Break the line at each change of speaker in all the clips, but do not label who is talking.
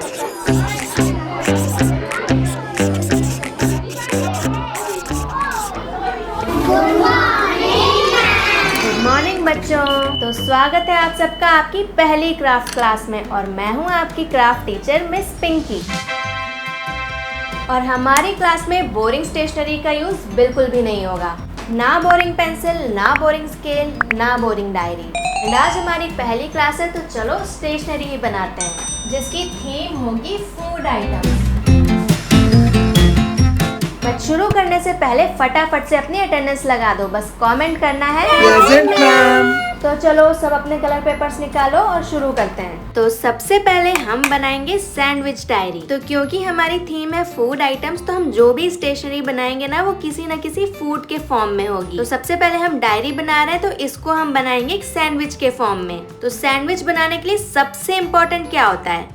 Good morning बच्चों। तो स्वागत है आप सबका आपकी पहली क्राफ्ट क्लास में और मैं हूं आपकी क्राफ्ट टीचर मिस पिंकी। और हमारी क्लास में बोरिंग स्टेशनरी का यूज बिल्कुल भी नहीं होगा, ना बोरिंग पेंसिल, ना बोरिंग स्केल, ना बोरिंग डायरी। आज हमारी पहली क्लास है तो चलो स्टेशनरी ही बनाते हैं जिसकी थीम होगी फूड आइटम्स। बट शुरू करने से पहले फटाफट से अपनी अटेंडेंस लगा दो, बस कमेंट करना है
प्रेजेंट मैम।
तो चलो सब अपने कलर पेपर्स निकालो और शुरू करते हैं। तो सबसे पहले हम बनाएंगे सैंडविच डायरी। तो क्योंकि हमारी थीम है फूड आइटम्स तो हम जो भी स्टेशनरी बनाएंगे ना वो किसी न किसी फूड के फॉर्म में होगी। तो सबसे पहले हम डायरी बना रहे हैं तो इसको हम बनाएंगे एक सैंडविच के फॉर्म में। तो सैंडविच बनाने के लिए सबसे इम्पोर्टेंट क्या होता है?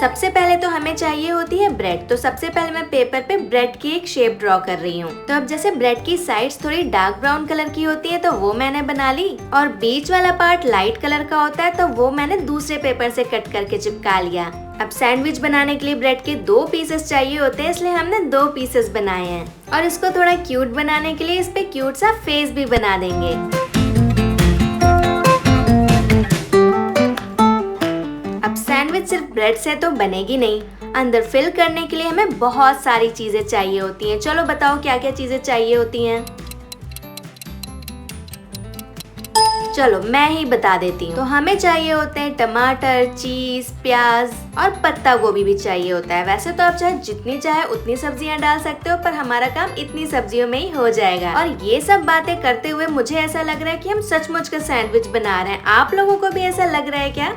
सबसे पहले तो हमें चाहिए होती है ब्रेड। तो सबसे पहले मैं पेपर पे ब्रेड की एक शेप ड्रॉ कर रही हूँ। तो अब जैसे ब्रेड की साइड्स थोड़ी डार्क ब्राउन कलर की होती है तो वो मैंने बना ली, और बीच वाला पार्ट लाइट कलर का होता है तो वो मैंने दूसरे पेपर से कट करके चिपका लिया। अब सैंडविच बनाने के लिए ब्रेड के 2 पीसेस चाहिए होते हैं, इसलिए हमने 2 पीसेस बनाए हैं। और इसको थोड़ा क्यूट बनाने के लिए इस पे क्यूट सा फेस भी बना देंगे। सैंडविच सिर्फ ब्रेड से तो बनेगी नहीं, अंदर फिल करने के लिए हमें बहुत सारी चीजें चाहिए होती हैं। चलो बताओ क्या क्या चीजें चाहिए होती हैं। चलो मैं ही बता देती हूँ। तो हमें चाहिए होते हैं टमाटर, चीज, प्याज और पत्ता गोभी भी चाहिए होता है। वैसे तो आप चाहे जितनी चाहे उतनी सब्जियां डाल सकते हो, पर हमारा काम इतनी सब्जियों में ही हो जाएगा। और ये सब बातें करते हुए मुझे ऐसा लग रहा है कि हम सचमुच का सैंडविच बना रहे हैं। आप लोगों को भी ऐसा लग रहा है क्या?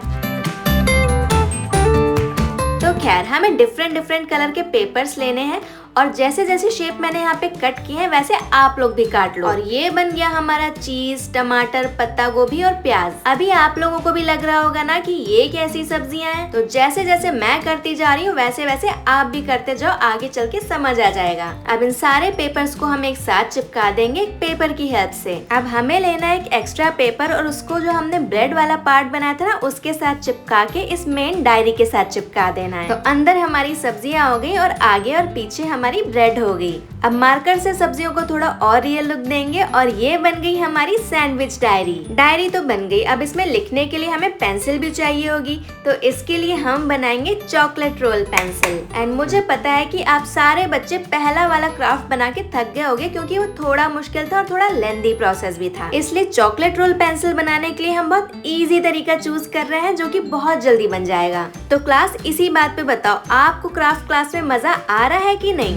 तो खैर हमें डिफरेंट कलर के पेपर्स लेने हैं और जैसे जैसे शेप मैंने यहाँ पे कट किए हैं वैसे आप लोग भी काट लो। और ये बन गया हमारा चीज, टमाटर, पत्ता गोभी और प्याज। अभी आप लोगों को भी लग रहा होगा ना कि ये कैसी सब्जियां हैं। तो जैसे जैसे मैं करती जा रही हूँ वैसे वैसे आप भी करते जाओ, आगे चल के समझ आ जाएगा। अब इन सारे पेपर्स को हम एक साथ चिपका देंगे एक पेपर की हेल्प से। अब हमें लेना है एक एक्स्ट्रा पेपर और उसको जो हमने ब्रेड वाला पार्ट बनाया था ना उसके साथ चिपका के इस मेन डायरी के साथ चिपका देना है। तो अंदर हमारी सब्जियां हो गई और आगे और पीछे हमारी ब्रेड हो गई। अब मार्कर से सब्जियों को थोड़ा और रियल लुक देंगे और ये बन गई हमारी सैंडविच डायरी। डायरी तो बन गई, अब इसमें लिखने के लिए हमें पेंसिल भी चाहिए होगी। तो इसके लिए हम बनाएंगे चॉकलेट रोल पेंसिल। एंड मुझे पता है कि आप सारे बच्चे पहला वाला क्राफ्ट बना के थक गए होंगे क्योंकि वो थोड़ा मुश्किल था और थोड़ा लेंथी प्रोसेस भी था। इसलिए चॉकलेट रोल पेंसिल बनाने के लिए हम बहुत इजी तरीका चूज कर रहे हैं जो कि बहुत जल्दी बन जाएगा। तो क्लास इसी बात पे बताओ, आपको क्राफ्ट क्लास में मजा आ रहा है कि नहीं?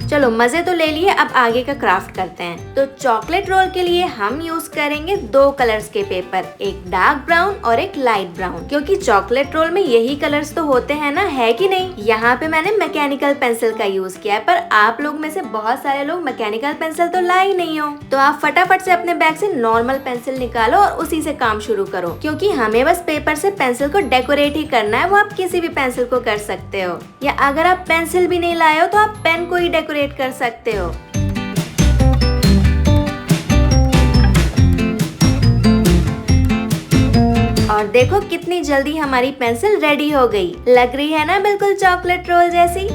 चलो मजे तो ले लिए, अब आगे का क्राफ्ट करते हैं। तो चॉकलेट रोल के लिए हम यूज करेंगे 2 कलर्स के पेपर, एक डार्क ब्राउन और एक लाइट ब्राउन, क्योंकि चॉकलेट रोल में यही कलर्स तो होते हैं ना, है कि नहीं? यहाँ पे मैंने मैकेनिकल पेंसिल का यूज किया है, पर आप लोग में से बहुत सारे लोग मैकेनिकल पेंसिल तो ला ही नहीं हो। तो आप फटाफट से अपने बैग से नॉर्मल पेंसिल निकालो और उसी से काम शुरू करो, क्योंकि हमें बस पेपर से पेंसिल को डेकोरेट ही करना है। वो आप किसी भी पेंसिल को कर सकते हो, या अगर आप पेंसिल भी नहीं लाए हो तो आप पेन को ही डेकोरेट कर सकते हो। और देखो कितनी जल्दी हमारी पेंसिल रेडी हो गई। लग रही है ना बिल्कुल चॉकलेट रोल जैसी।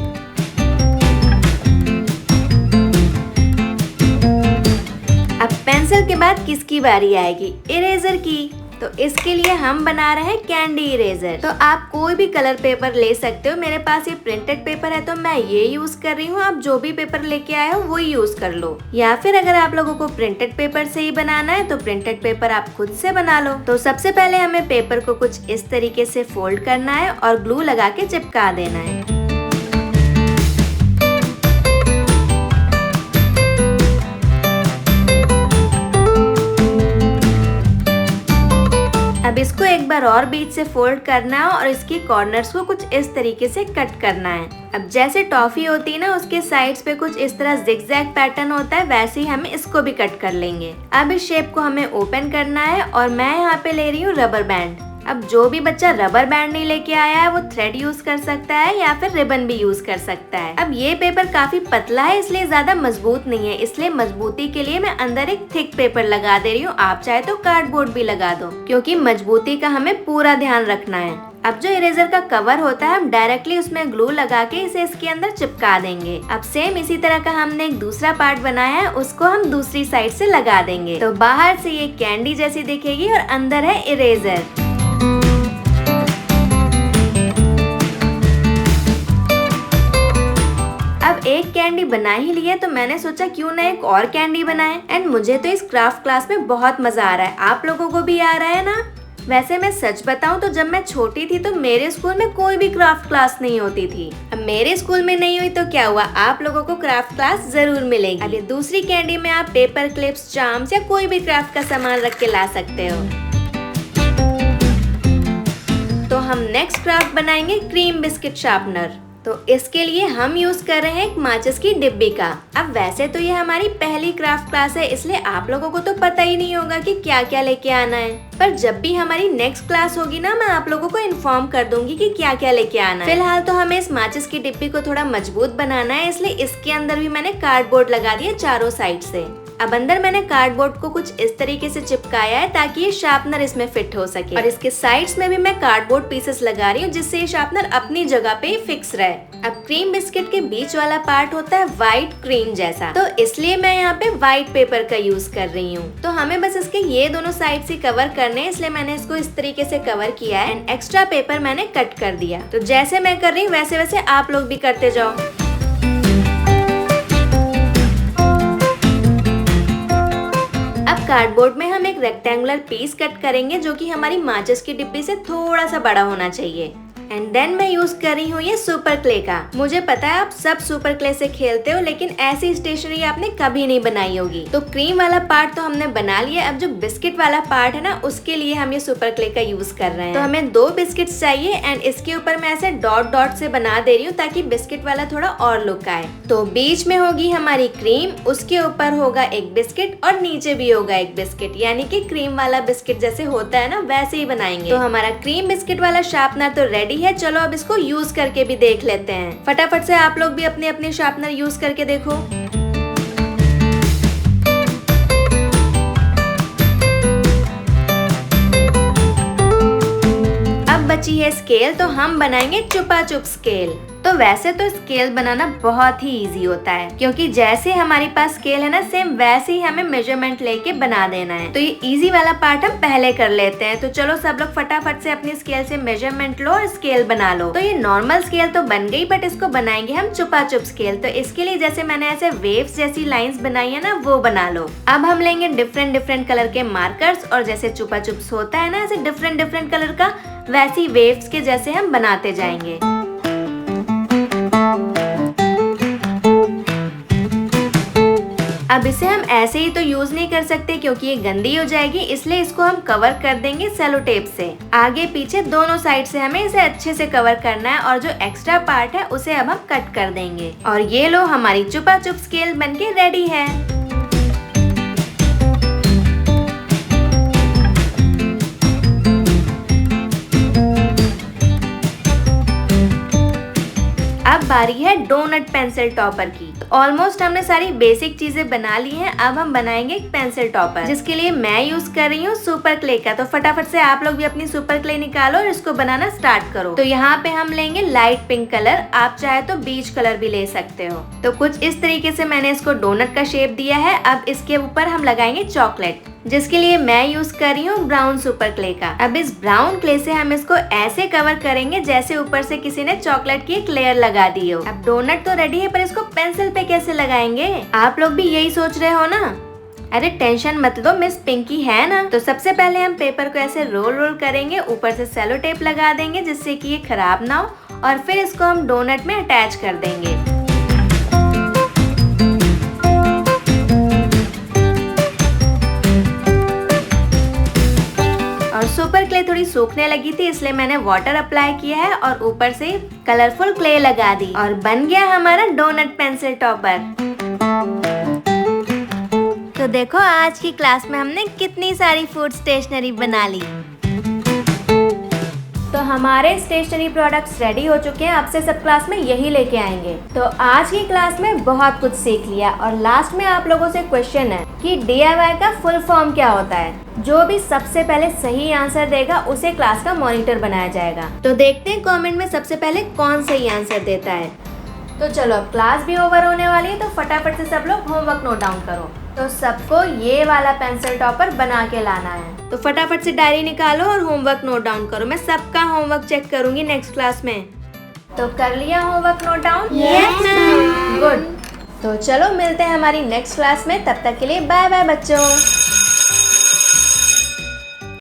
अब पेंसिल के बाद किसकी बारी आएगी? इरेजर की। तो इसके लिए हम बना रहे हैं कैंडी इरेजर। तो आप कोई भी कलर पेपर ले सकते हो। मेरे पास ये प्रिंटेड पेपर है तो मैं ये यूज कर रही हूँ। आप जो भी पेपर लेके आए हो वो यूज कर लो, या फिर अगर आप लोगों को प्रिंटेड पेपर से ही बनाना है तो प्रिंटेड पेपर आप खुद से बना लो। तो सबसे पहले हमें पेपर को कुछ इस तरीके से फोल्ड करना है और ग्लू लगा के चिपका देना है। अब इसको एक बार और बीच से फोल्ड करना है और इसकी कॉर्नर्स को कुछ इस तरीके से कट करना है। अब जैसे टॉफी होती है ना उसके साइड्स पे कुछ इस तरह जिगजैग पैटर्न होता है, वैसे ही हम इसको भी कट कर लेंगे। अब इस शेप को हमें ओपन करना है और मैं यहाँ पे ले रही हूँ रबर बैंड। अब जो भी बच्चा रबर बैंड नहीं लेके आया है वो थ्रेड यूज कर सकता है या फिर रिबन भी यूज कर सकता है। अब ये पेपर काफी पतला है इसलिए ज्यादा मजबूत नहीं है, इसलिए मजबूती के लिए मैं अंदर एक थिक पेपर लगा दे रही हूँ। आप चाहे तो कार्डबोर्ड भी लगा दो, क्योंकि मजबूती का हमें पूरा ध्यान रखना है। अब जो इरेजर का कवर होता है हम डायरेक्टली उसमें ग्लू लगा के इसे इसके अंदर चिपका देंगे। अब सेम इसी तरह का हमने एक दूसरा पार्ट बनाया है, उसको हम दूसरी साइड से लगा देंगे। तो बाहर से ये कैंडी जैसी दिखेगी और अंदर है इरेजर। अब एक कैंडी बना ही लिया तो मैंने सोचा क्यों ना एक और कैंडी बनाए। एंड मुझे तो इस क्राफ्ट क्लास में बहुत मजा आ रहा है, आप लोगों को भी आ रहा है ना? वैसे मैं सच बताऊं तो जब मैं छोटी थी तो मेरे स्कूल में कोई भी क्राफ्ट क्लास नहीं होती थी। अब मेरे स्कूल में नहीं हुई तो क्या हुआ, आप लोगों को क्राफ्ट क्लास जरूर मिलेगी। अब ये दूसरी कैंडी में आप पेपर क्लिप्स, चार्म्स या कोई भी क्राफ्ट का सामान रख के ला सकते हो। तो हम नेक्स्ट क्राफ्ट बनाएंगे क्रीम बिस्किट शार्पनर। तो इसके लिए हम यूज कर रहे हैं एक माचिस की डिब्बी का। अब वैसे तो ये हमारी पहली क्राफ्ट क्लास है इसलिए आप लोगों को तो पता ही नहीं होगा कि क्या क्या लेके आना है, पर जब भी हमारी नेक्स्ट क्लास होगी ना मैं आप लोगों को इन्फॉर्म कर दूंगी कि क्या क्या लेके आना है। फिलहाल तो हमें इस माचिस की डिब्बी को थोड़ा मजबूत बनाना है, इसलिए इसके अंदर भी मैंने कार्डबोर्ड लगा दिया चारों साइड से। अब अंदर मैंने कार्डबोर्ड को कुछ इस तरीके से चिपकाया है ताकि ये शार्पनर इसमें फिट हो सके, और इसके साइड्स में भी मैं कार्डबोर्ड पीसेस लगा रही हूँ जिससे ये शार्पनर अपनी जगह पे फिक्स रहे। अब क्रीम बिस्किट के बीच वाला पार्ट होता है व्हाइट क्रीम जैसा, तो इसलिए मैं यहाँ पे व्हाइट पेपर का यूज कर रही हूँ। तो हमें बस इसके ये दोनों साइड से कवर करने, इसलिए मैंने इसको इस तरीके से कवर किया है एंड एक्स्ट्रा पेपर मैंने कट कर दिया। तो जैसे मैं कर रही हूँ वैसे वैसे आप लोग भी करते जाओ। कार्डबोर्ड में हम एक रेक्टेंगुलर पीस कट करेंगे जो कि हमारी माचिस की डिब्बी से थोड़ा सा बड़ा होना चाहिए। एंड देन मैं यूज कर रही हूँ ये सुपर क्ले का। मुझे पता है आप सब सुपर क्ले से खेलते हो, लेकिन ऐसी स्टेशनरी आपने कभी नहीं बनाई होगी। तो क्रीम वाला पार्ट तो हमने बना लिया, अब जो बिस्किट वाला पार्ट है ना उसके लिए हम ये सुपर क्ले का यूज कर रहे हैं। तो हमें 2 बिस्किट्स चाहिए एंड इसके ऊपर मैं ऐसे डॉट डॉट से बना दे रही हूँ ताकि बिस्किट वाला थोड़ा और लुक आए। तो बीच में होगी हमारी क्रीम, उसके ऊपर होगा एक बिस्किट और नीचे भी होगा एक बिस्किट, यानी कि क्रीम वाला बिस्किट जैसे होता है ना वैसे ही बनाएंगे। तो हमारा क्रीम बिस्किट वाला शार्पनर तो रेडी है, चलो अब इसको यूज करके भी देख लेते हैं। फटाफट से आप लोग भी अपने अपने शार्पनर यूज करके देखो। अब बची है स्केल, तो हम बनाएंगे चुपा चुप स्केल। तो वैसे तो स्केल बनाना बहुत ही इजी होता है, क्योंकि जैसे हमारे पास स्केल है ना सेम वैसे ही हमें मेजरमेंट लेके बना देना है। तो ये इजी वाला पार्ट हम पहले कर लेते हैं। तो चलो सब लोग फटाफट से अपनी स्केल से मेजरमेंट लो और स्केल बना लो। तो ये नॉर्मल स्केल तो बन गई, बट इसको बनाएंगे हम चुपा चुप स्केल। तो इसके लिए जैसे मैंने ऐसे वेव्स जैसी लाइंस बनाई है ना वो बना लो। अब हम लेंगे डिफरेंट डिफरेंट कलर के मार्कर्स, और जैसे चुपा चुप्स होता है ना ऐसे डिफरेंट डिफरेंट कलर का, वैसी वेव्स के जैसे हम बनाते जाएंगे। अब इसे हम ऐसे ही तो यूज नहीं कर सकते क्योंकि ये गंदी हो जाएगी, इसलिए इसको हम कवर कर देंगे सेलो टेप से। आगे पीछे दोनों साइड से हमें इसे अच्छे से कवर करना है, और जो एक्स्ट्रा पार्ट है उसे अब हम कट कर देंगे। और ये लो हमारी चुपा चुप स्केल बनके रेडी है। अब बारी है डोनट पेंसिल टॉपर की। ऑलमोस्ट हमने सारी बेसिक चीजें बना ली हैं। अब हम बनाएंगे एक पेंसिल टॉपर, जिसके लिए मैं यूज कर रही हूँ सुपर क्ले का। तो फटाफट से आप लोग भी अपनी सुपर क्ले निकालो और इसको बनाना स्टार्ट करो। तो यहाँ पे हम लेंगे लाइट पिंक कलर, आप चाहे तो बीच कलर भी ले सकते हो। तो कुछ इस तरीके से मैंने इसको डोनट का शेप दिया है। अब इसके ऊपर हम लगाएंगे चॉकलेट, जिसके लिए मैं यूज कर रही हूँ ब्राउन सुपर क्ले का। अब इस ब्राउन क्ले से हम इसको ऐसे कवर करेंगे जैसे ऊपर से किसी ने चॉकलेट की एक लेयर लगा दी हो। अब डोनट तो रेडी है, पर इसको पेंसिल पे कैसे लगाएंगे? आप लोग भी यही सोच रहे हो ना? अरे टेंशन मत लो, मिस पिंकी है ना। तो सबसे पहले हम पेपर को ऐसे रोल रोल करेंगे, ऊपर से सेलो टेप लगा देंगे जिससे कि ये खराब ना हो, और फिर इसको हम डोनट में अटैच कर देंगे। और सुपर क्ले थोड़ी सूखने लगी थी, इसलिए मैंने वाटर अप्लाई किया है और ऊपर से कलरफुल क्ले लगा दी, और बन गया हमारा डोनट पेंसिल टॉपर। तो देखो आज की क्लास में हमने कितनी सारी फूड स्टेशनरी बना ली। तो हमारे स्टेशनरी प्रोडक्ट्स रेडी हो चुके हैं, अब से सब क्लास में यही लेके आएंगे। तो आज की क्लास में बहुत कुछ सीख लिया और लास्ट में आप लोगों से क्वेश्चन है कि DIY का फुल फॉर्म क्या होता है। जो भी सबसे पहले सही आंसर देगा उसे क्लास का मॉनिटर बनाया जाएगा। तो देखते हैं कमेंट में सबसे पहले कौन सही आंसर देता है। तो चलो अब क्लास भी ओवर होने वाली है, तो फटाफट से सब लोग होमवर्क नोट डाउन करो। तो सबको ये वाला पेंसिल टॉपर बना के लाना है। तो फटाफट से डायरी निकालो और होमवर्क नोट डाउन करो। मैं सबका होमवर्क चेक करूंगी नेक्स्ट क्लास में। तो कर लिया homework note down?
Yes ma'am.
Good. तो चलो मिलते हैं हमारी नेक्स्ट क्लास में, तब तक के लिए बाय बाय बच्चों।